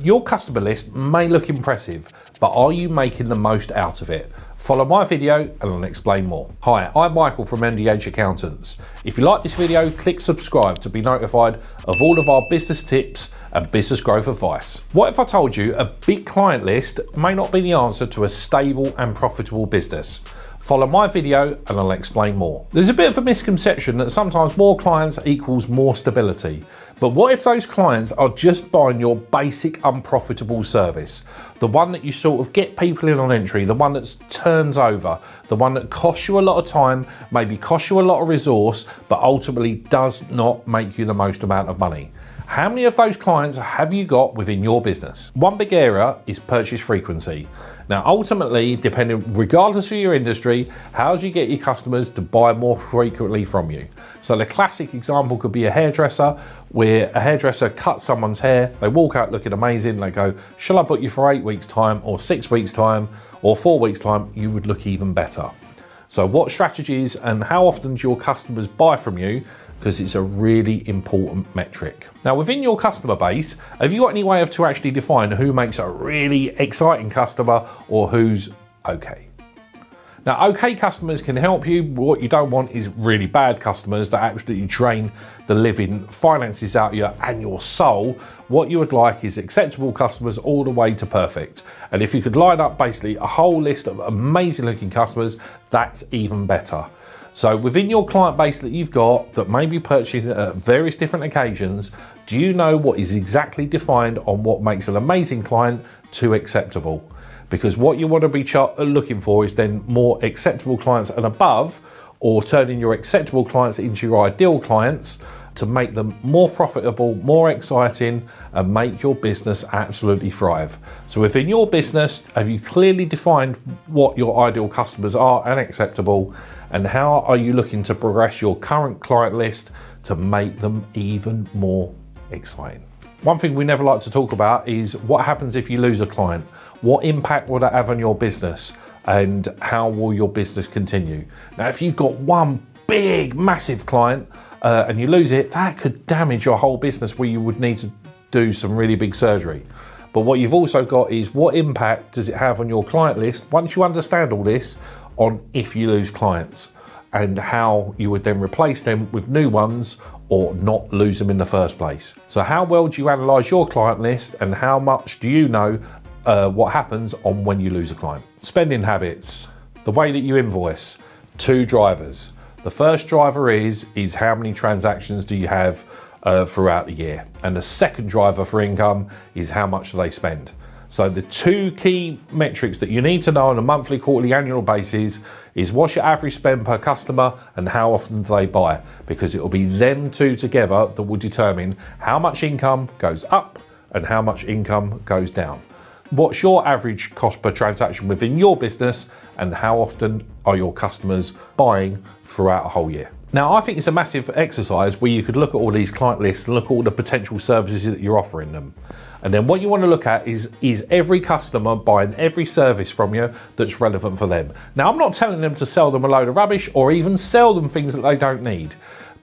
Your customer list may look impressive, but are you making the most out of it? Follow my video and I'll explain more. Hi, I'm Michael from MDH Accountants. If you like this video, click subscribe to be notified of all of our business tips and business growth advice. What if I told you a big client list may not be the answer to a stable and profitable business? Follow my video and I'll explain more. There's a bit of a misconception that sometimes more clients equals more stability. But what if those clients are just buying your basic unprofitable service? The one that you sort of get people in on entry, the one that turns over, the one that costs you a lot of time, maybe costs you a lot of resource, but ultimately does not make you the most amount of money. How many of those clients have you got within your business? One big area is purchase frequency. Now, ultimately, regardless of your industry, how do you get your customers to buy more frequently from you? So the classic example could be a hairdresser, where a hairdresser cuts someone's hair, they walk out looking amazing, they go, shall I book you for 8 weeks time or 6 weeks time or 4 weeks time? You would look even better. So what strategies and how often do your customers buy from you? Because it's a really important metric. Now, within your customer base, have you got any way to actually define who makes a really exciting customer or who's okay? Now, okay customers can help you. What you don't want is really bad customers that absolutely drain the living finances out of you and your soul. What you would like is acceptable customers all the way to perfect. And if you could line up basically a whole list of amazing looking customers, that's even better. So within your client base that you've got that may be purchasing at various different occasions, do you know what is exactly defined on what makes an amazing client to acceptable? Because what you want to be looking for is then more acceptable clients and above, or turning your acceptable clients into your ideal clients to make them more profitable, more exciting, and make your business absolutely thrive. So within your business, have you clearly defined what your ideal customers are and acceptable? And how are you looking to progress your current client list to make them even more exciting? One thing we never like to talk about is what happens if you lose a client. What impact will that have on your business? And how will your business continue? Now, if you've got one big, massive client and you lose it, that could damage your whole business where you would need to do some really big surgery. But what you've also got is what impact does it have on your client list once you understand all this on if you lose clients and how you would then replace them with new ones or not lose them in the first place. So how well do you analyse your client list and how much do you know what happens on when you lose a client? Spending habits, the way that you invoice, 2 drivers. The first driver is how many transactions do you have throughout the year? And the second driver for income is how much do they spend? So the 2 key metrics that you need to know on a monthly, quarterly, annual basis is what's your average spend per customer and how often do they buy? Because it will be them 2 together that will determine how much income goes up and how much income goes down. What's your average cost per transaction within your business and how often are your customers buying throughout a whole year? Now, I think it's a massive exercise where you could look at all these client lists and look at all the potential services that you're offering them. And then what you want to look at is every customer buying every service from you that's relevant for them. Now, I'm not telling them to sell them a load of rubbish or even sell them things that they don't need.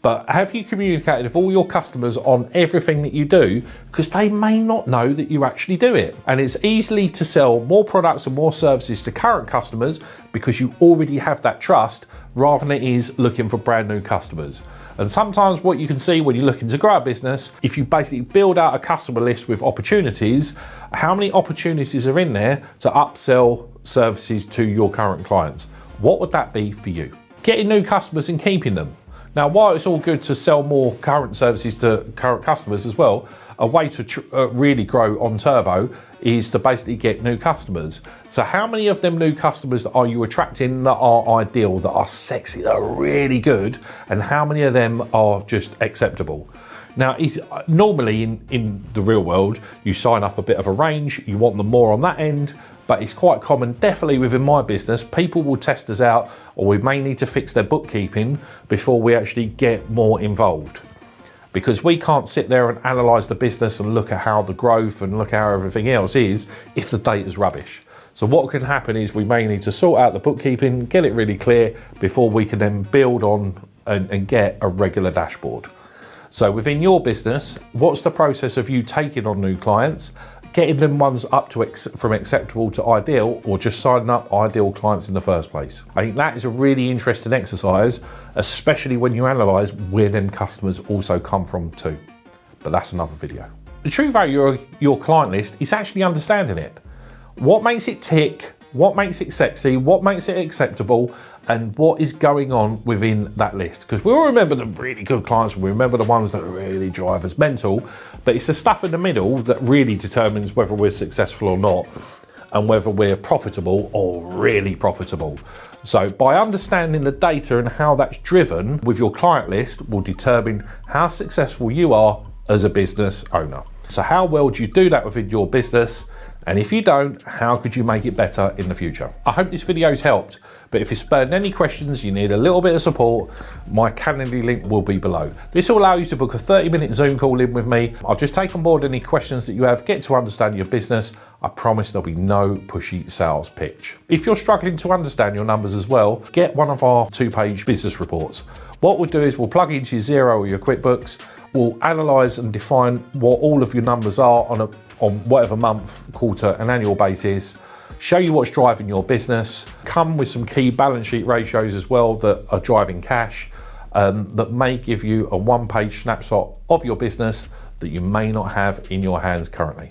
But have you communicated with all your customers on everything that you do? Because they may not know that you actually do it. And it's easy to sell more products and more services to current customers because you already have that trust rather than it is looking for brand new customers. And sometimes what you can see when you're looking to grow a business, if you basically build out a customer list with opportunities, how many opportunities are in there to upsell services to your current clients? What would that be for you? Getting new customers and keeping them. Now, while it's all good to sell more current services to current customers as well, a way to really grow on turbo is to basically get new customers. So how many of them new customers are you attracting that are ideal, that are sexy, that are really good, and how many of them are just acceptable? Now, normally in the real world, you sign up a bit of a range, you want them more on that end, but it's quite common, definitely within my business, people will test us out or we may need to fix their bookkeeping before we actually get more involved. Because we can't sit there and analyse the business and look at how the growth and look at how everything else is if the data's rubbish. So what can happen is we may need to sort out the bookkeeping, get it really clear before we can then build on and get a regular dashboard. So within your business, what's the process of you taking on new clients, getting them ones up to from acceptable to ideal, or just signing up ideal clients in the first place. I think that is a really interesting exercise, especially when you analyse where them customers also come from too. But that's another video. The true value of your client list is actually understanding it. What makes it tick, what makes it sexy, what makes it acceptable, and what is going on within that list. Because we all remember the really good clients, we remember the ones that really drive us mental, but it's the stuff in the middle that really determines whether we're successful or not, and whether we're profitable or really profitable. So by understanding the data and how that's driven with your client list will determine how successful you are as a business owner. So how well do you do that within your business? And if you don't, how could you make it better in the future? I hope this video's helped, but if you spurred any questions, you need a little bit of support, my Calendly link will be below. This will allow you to book a 30-minute Zoom call in with me. I'll just take on board any questions that you have, get to understand your business. I promise there'll be no pushy sales pitch. If you're struggling to understand your numbers as well, get one of our 2-page business reports. What we'll do is we'll plug into your Xero or your QuickBooks, we'll analyse and define what all of your numbers are on whatever month, quarter and annual basis, show you what's driving your business, come with some key balance sheet ratios as well that are driving cash, that may give you a 1-page snapshot of your business that you may not have in your hands currently.